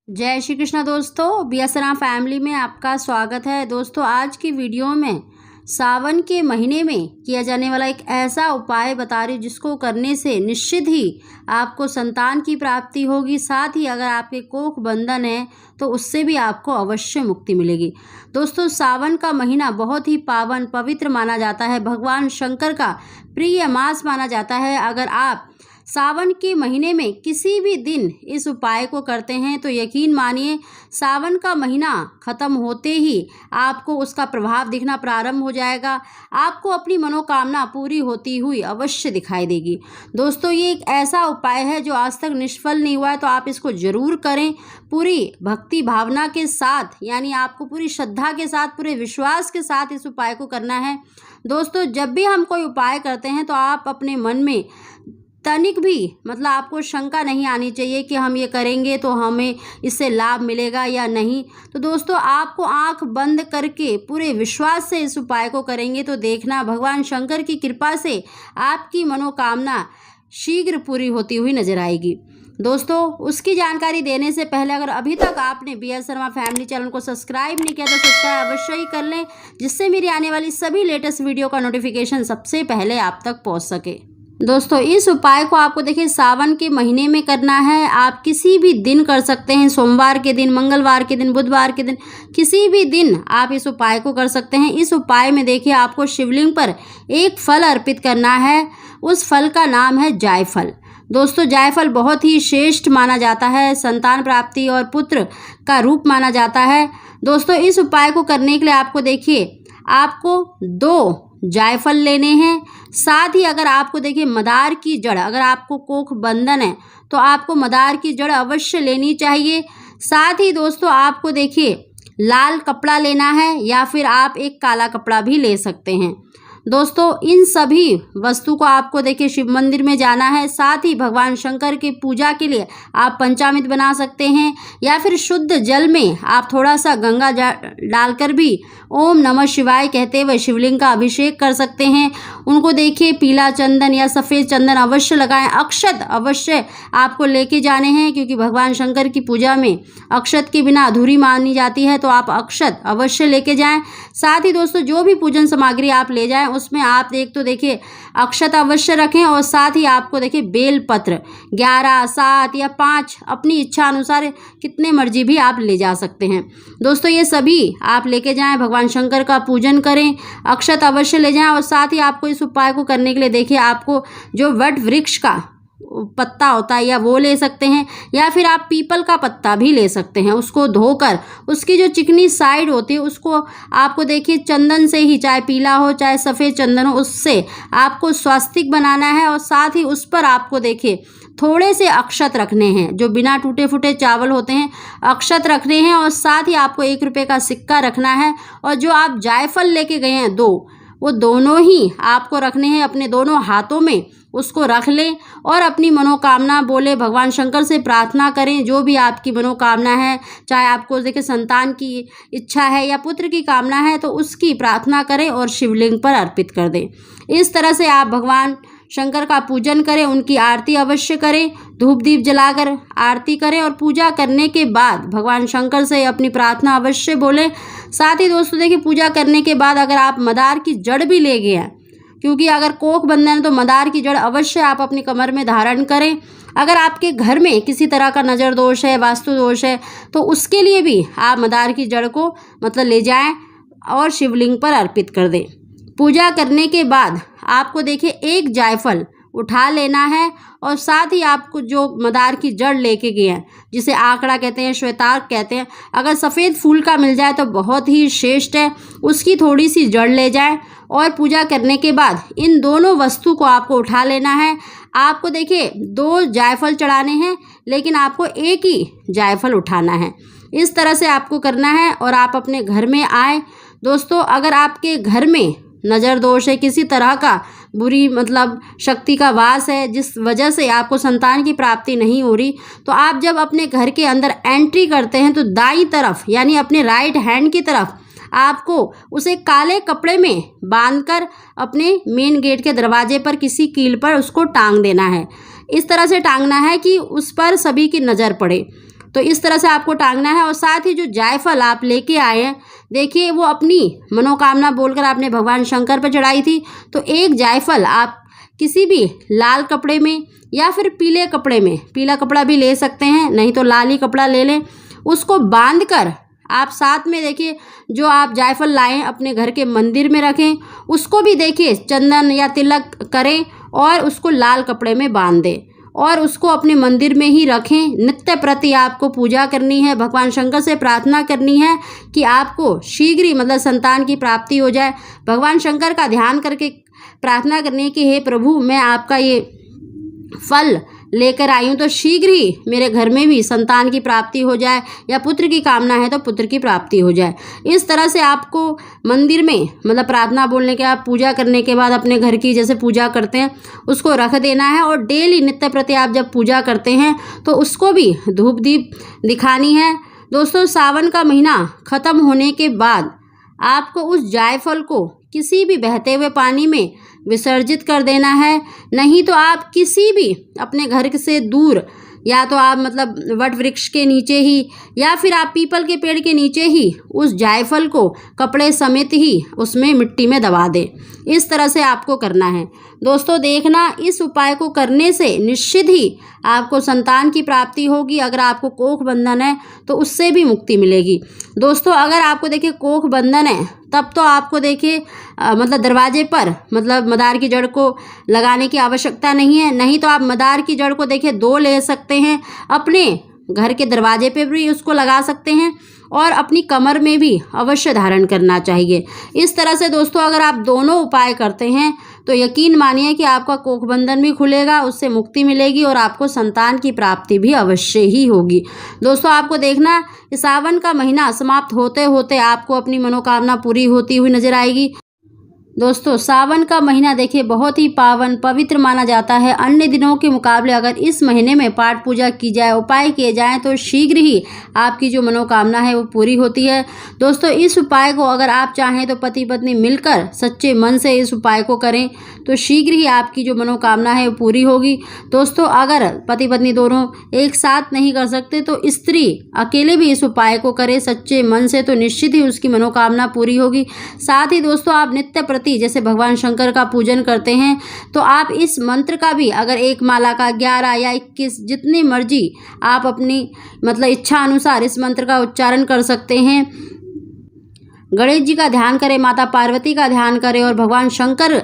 जय श्री कृष्णा दोस्तों, बीएसरा फैमिली में आपका स्वागत है। दोस्तों, आज की वीडियो में सावन के महीने में किया जाने वाला एक ऐसा उपाय बता रही हूँ जिसको करने से निश्चित ही आपको संतान की प्राप्ति होगी। साथ ही अगर आपके कोख बंधन है तो उससे भी आपको अवश्य मुक्ति मिलेगी। दोस्तों, सावन का महीना बहुत ही पावन पवित्र माना जाता है, भगवान शंकर का प्रिय मास माना जाता है। अगर आप सावन के महीने में किसी भी दिन इस उपाय को करते हैं तो यकीन मानिए सावन का महीना ख़त्म होते ही आपको उसका प्रभाव दिखना प्रारंभ हो जाएगा। आपको अपनी मनोकामना पूरी होती हुई अवश्य दिखाई देगी। दोस्तों, ये एक ऐसा उपाय है जो आज तक निष्फल नहीं हुआ है, तो आप इसको ज़रूर करें पूरी भक्ति भावना के साथ, यानी आपको पूरी श्रद्धा के साथ, पूरे विश्वास के साथ इस उपाय को करना है। दोस्तों, जब भी हम कोई उपाय करते हैं तो आप अपने मन में तनिक भी आपको शंका नहीं आनी चाहिए कि हम ये करेंगे तो हमें इससे लाभ मिलेगा या नहीं। तो दोस्तों, आपको आंख बंद करके पूरे विश्वास से इस उपाय को करेंगे तो देखना भगवान शंकर की कृपा से आपकी मनोकामना शीघ्र पूरी होती हुई नजर आएगी। दोस्तों, उसकी जानकारी देने से पहले अगर अभी तक आपने B S Sharma family channel को सब्सक्राइब नहीं किया तो सब्सक्राइब अवश्य ही कर लें, जिससे मेरी आने वाली सभी लेटेस्ट वीडियो का नोटिफिकेशन सबसे पहले आप तक पहुंच सके। दोस्तों, इस उपाय को आपको देखिए सावन के महीने में करना है। आप किसी भी दिन कर सकते हैं, सोमवार के दिन, मंगलवार के दिन, बुधवार के दिन, किसी भी दिन आप इस उपाय को कर सकते हैं। इस उपाय में देखिए आपको शिवलिंग पर एक फल अर्पित करना है। उस फल का नाम है जायफल। दोस्तों, जायफल बहुत ही श्रेष्ठ माना जाता है, संतान प्राप्ति और पुत्र का रूप माना जाता है। दोस्तों, इस उपाय को करने के लिए आपको देखिए आपको 2 जायफल लेने हैं। साथ ही अगर आपको देखिए मदार की जड़, अगर आपको कोख बंधन है तो आपको मदार की जड़ अवश्य लेनी चाहिए। साथ ही दोस्तों, आपको देखिए लाल कपड़ा लेना है या फिर आप एक काला कपड़ा भी ले सकते हैं। दोस्तों, इन सभी वस्तु को आपको देखिए शिव मंदिर में जाना है। साथ ही भगवान शंकर की पूजा के लिए आप पंचामृत बना सकते हैं या फिर शुद्ध जल में आप थोड़ा सा गंगा डालकर भी ओम नमः शिवाय कहते हुए शिवलिंग का अभिषेक कर सकते हैं। उनको देखिए पीला चंदन या सफ़ेद चंदन अवश्य लगाएं। अक्षत अवश्य आपको लेके जाने हैं, क्योंकि भगवान शंकर की पूजा में अक्षत के बिना अधूरी मानी जाती है, तो आप अक्षत अवश्य लेके जाएं। साथ ही दोस्तों, जो भी पूजन सामग्री आप ले जाएं उसमें आप देखिए अक्षत अवश्य रखें, और साथ ही आपको देखिए बेल पत्र 11, 7 या 5 अपनी इच्छा अनुसार कितने मर्जी भी आप ले जा सकते हैं। दोस्तों, ये सभी आप लेके जाएं, भगवान शंकर का पूजन करें, अक्षत अवश्य ले जाएं। और साथ ही आपको इस उपाय को करने के लिए देखिए आपको जो वट वृक्ष का पत्ता होता है या वो ले सकते हैं, या फिर आप पीपल का पत्ता भी ले सकते हैं। उसको धोकर उसकी जो चिकनी साइड होती है उसको आपको देखिए चंदन से ही, चाहे पीला हो चाहे सफ़ेद चंदन हो, उससे आपको स्वास्तिक बनाना है। और साथ ही उस पर आपको देखिए थोड़े से अक्षत रखने हैं, जो बिना टूटे फूटे चावल होते हैं, अक्षत रखने हैं। और साथ ही आपको 1 रुपये का सिक्का रखना है। और जो आप जायफल लेके गए हैं 2, वो दोनों ही आपको रखने हैं अपने दोनों हाथों में। उसको रख लें और अपनी मनोकामना बोले, भगवान शंकर से प्रार्थना करें जो भी आपकी मनोकामना है, चाहे आपको देखिए संतान की इच्छा है या पुत्र की कामना है, तो उसकी प्रार्थना करें और शिवलिंग पर अर्पित कर दें। इस तरह से आप भगवान शंकर का पूजन करें, उनकी आरती अवश्य करें, धूप दीप जलाकर आरती करें और पूजा करने के बाद भगवान शंकर से अपनी प्रार्थना अवश्य बोलें। साथ ही दोस्तों, देखिए पूजा करने के बाद अगर आप मदार की जड़ भी ले गए हैं, क्योंकि अगर कोख बंधन है तो मदार की जड़ अवश्य आप अपनी कमर में धारण करें। अगर आपके घर में किसी तरह का नज़र दोष है, वास्तु दोष है, तो उसके लिए भी आप मदार की जड़ को ले जाएं और शिवलिंग पर अर्पित कर दें। पूजा करने के बाद आपको देखिए 1 जायफल उठा लेना है, और साथ ही आपको जो मदार की जड़ लेके गए हैं, जिसे आंकड़ा कहते हैं, श्वेतार्क कहते हैं, अगर सफ़ेद फूल का मिल जाए तो बहुत ही श्रेष्ठ है, उसकी थोड़ी सी जड़ ले जाएं। और पूजा करने के बाद इन दोनों वस्तु को आपको उठा लेना है। आपको देखिए 2 जायफल चढ़ाने हैं, लेकिन आपको 1 ही जायफल उठाना है। इस तरह से आपको करना है और आप अपने घर में आए। दोस्तों, अगर आपके घर में नज़र दोष है, किसी तरह का बुरी शक्ति का वास है, जिस वजह से आपको संतान की प्राप्ति नहीं हो रही, तो आप जब अपने घर के अंदर एंट्री करते हैं तो दाईं तरफ, यानी अपने राइट हैंड की तरफ, आपको उसे काले कपड़े में बांधकर अपने मेन गेट के दरवाजे पर किसी कील पर उसको टांग देना है। इस तरह से टांगना है कि उस पर सभी की नज़र पड़े। तो इस तरह से आपको टांगना है। और साथ ही जो जायफल आप लेके आए हैं, देखिए वो अपनी मनोकामना बोलकर आपने भगवान शंकर पर चढ़ाई थी, तो एक जायफल आप किसी भी लाल कपड़े में या फिर पीले कपड़े में, पीला कपड़ा भी ले सकते हैं, नहीं तो लाल ही कपड़ा ले लें, उसको बांध कर आप साथ में देखिए जो आप जायफल लाएं अपने घर के मंदिर में रखें, उसको भी देखिए चंदन या तिलक करें और उसको लाल कपड़े में बांध दें और उसको अपने मंदिर में ही रखें। नित्य प्रति आपको पूजा करनी है, भगवान शंकर से प्रार्थना करनी है कि आपको शीघ्र ही मतलब संतान की प्राप्ति हो जाए। भगवान शंकर का ध्यान करके प्रार्थना करनी कि हे प्रभु, मैं आपका ये फल लेकर आई हूँ, तो शीघ्र ही मेरे घर में भी संतान की प्राप्ति हो जाए, या पुत्र की कामना है तो पुत्र की प्राप्ति हो जाए। इस तरह से आपको मंदिर में मतलब प्रार्थना बोलने के बाद, पूजा करने के बाद अपने घर की जैसे पूजा करते हैं उसको रख देना है। और डेली नित्य प्रति आप जब पूजा करते हैं तो उसको भी धूप दीप दिखानी है। दोस्तों, सावन का महीना ख़त्म होने के बाद आपको उस जायफल को किसी भी बहते हुए पानी में विसर्जित कर देना है, नहीं तो आप किसी भी अपने घर से दूर, या तो आप मतलब वट वृक्ष के नीचे ही या फिर आप पीपल के पेड़ के नीचे ही उस जायफल को कपड़े समेत ही उसमें मिट्टी में दबा दें। इस तरह से आपको करना है। दोस्तों देखना, इस उपाय को करने से निश्चित ही आपको संतान की प्राप्ति होगी। अगर आपको कोख बंधन है तो उससे भी मुक्ति मिलेगी। दोस्तों अगर आपको देखिए कोख बंधन है तब तो आपको देखिए मतलब दरवाजे पर मतलब मदार की जड़ को लगाने की आवश्यकता नहीं है, नहीं तो आप मदार की जड़ को देखिए 2 ले सकते हैं, अपने घर के दरवाजे पे भी उसको लगा सकते हैं और अपनी कमर में भी अवश्य धारण करना चाहिए। इस तरह से दोस्तों अगर आप दोनों उपाय करते हैं तो यकीन मानिए कि आपका कोखबंधन भी खुलेगा, उससे मुक्ति मिलेगी और आपको संतान की प्राप्ति भी अवश्य ही होगी। दोस्तों आपको देखना, सावन का महीना समाप्त होते होते आपको अपनी मनोकामना पूरी होती हुई नजर आएगी। दोस्तों सावन का महीना देखिए बहुत ही पावन पवित्र माना जाता है। अन्य दिनों के मुकाबले अगर इस महीने में पाठ पूजा की जाए, उपाय किए जाएं तो शीघ्र ही आपकी जो मनोकामना है वो पूरी होती है। दोस्तों इस उपाय को अगर आप चाहें तो पति पत्नी मिलकर सच्चे मन से इस उपाय को करें तो शीघ्र ही आपकी जो मनोकामना है वो पूरी होगी। दोस्तों अगर पति पत्नी दोनों एक साथ नहीं कर सकते तो स्त्री अकेले भी इस उपाय को करे सच्चे मन से, तो निश्चित ही उसकी मनोकामना पूरी होगी। साथ ही दोस्तों आप नित्य जैसे भगवान शंकर का पूजन करते हैं तो आप इस मंत्र का भी अगर एक माला का 11 या 21 जितनी मर्जी आप अपनी मतलब इच्छा अनुसार इस मंत्र का उच्चारण कर सकते हैं। गणेश जी का ध्यान करें, माता पार्वती का ध्यान करें और भगवान शंकर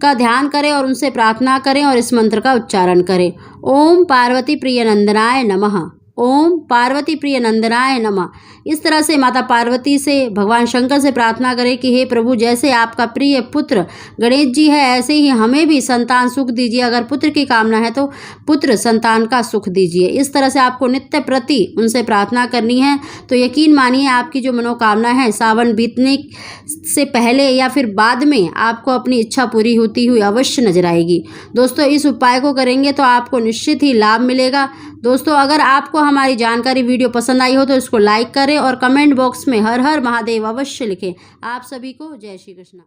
का ध्यान करें और उनसे प्रार्थना करें और इस मंत्र का उच्चारण करें। ओम पार्वती प्रिय नंदनाय नमः, ओम पार्वती प्रिय नंदनाय नमः। इस तरह से माता पार्वती से भगवान शंकर से प्रार्थना करें कि हे प्रभु, जैसे आपका प्रिय पुत्र गणेश जी है ऐसे ही हमें भी संतान सुख दीजिए। अगर पुत्र की कामना है तो पुत्र संतान का सुख दीजिए। इस तरह से आपको नित्य प्रति उनसे प्रार्थना करनी है। तो यकीन मानिए आपकी जो मनोकामना है सावन बीतने से पहले या फिर बाद में आपको अपनी इच्छा पूरी होती हुई अवश्य नजर आएगी। दोस्तों इस उपाय को करेंगे तो आपको निश्चित ही लाभ मिलेगा। दोस्तों अगर आपको हमारी जानकारी वीडियो पसंद आई हो तो इसको लाइक करें और कमेंट बॉक्स में हर हर महादेव अवश्य लिखें। आप सभी को जय श्री कृष्ण।